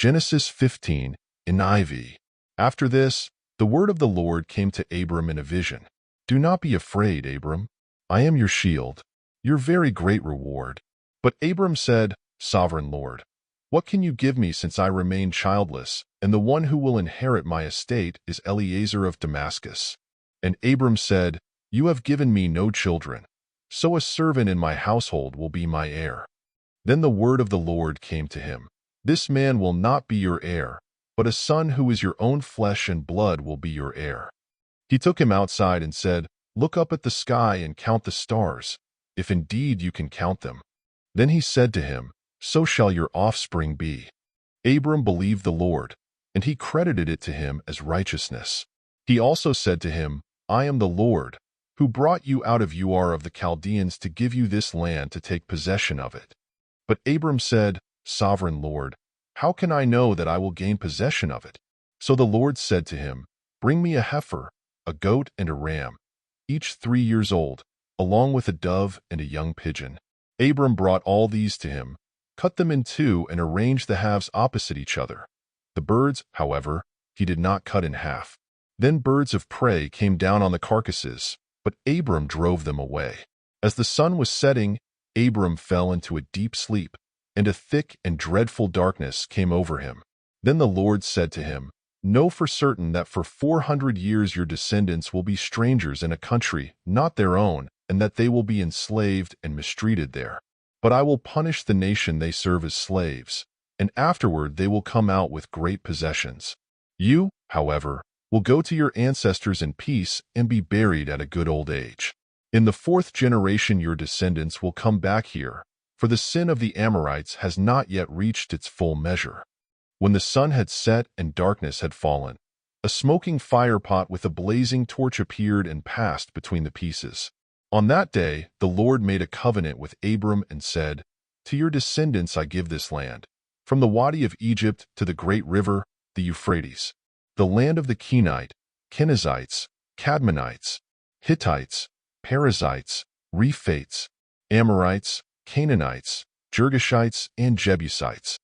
Genesis 15, NIV. After this, the word of the Lord came to Abram in a vision. Do not be afraid, Abram. I am your shield, your very great reward. But Abram said, Sovereign Lord, what can you give me since I remain childless, and the one who will inherit my estate is Eliezer of Damascus? And Abram said, You have given me no children, so a servant in my household will be my heir. Then the word of the Lord came to him. This man will not be your heir, but a son who is your own flesh and blood will be your heir. He took him outside and said, Look up at the sky and count the stars, if indeed you can count them. Then he said to him, So shall your offspring be. Abram believed the Lord, and he credited it to him as righteousness. He also said to him, I am the Lord, who brought you out of Ur of the Chaldeans to give you this land to take possession of it. But Abram said, Sovereign Lord, how can I know that I will gain possession of it? So the Lord said to him, Bring me a heifer, a goat and a ram, each 3 years old, along with a dove and a young pigeon. Abram brought all these to him, cut them in two, and arranged the halves opposite each other. The birds, however, he did not cut in half. Then birds of prey came down on the carcasses, but Abram drove them away. As the sun was setting, Abram fell into a deep sleep, and a thick and dreadful darkness came over him. Then the Lord said to him, Know for certain that for 400 years your descendants will be strangers in a country not their own, and that they will be enslaved and mistreated there. But I will punish the nation they serve as slaves, and afterward they will come out with great possessions. You, however, will go to your ancestors in peace and be buried at a good old age. In the 4th generation your descendants will come back here, for the sin of the Amorites has not yet reached its full measure. When the sun had set and darkness had fallen, a smoking firepot with a blazing torch appeared and passed between the pieces. On that day the Lord made a covenant with Abram and said, To your descendants I give this land, from the Wadi of Egypt to the great river, the Euphrates, the land of the Kenite, Kenizzites, Cadmonites, Hittites, Perizzites, Rephaites, Amorites, Canaanites, Girgashites, and Jebusites.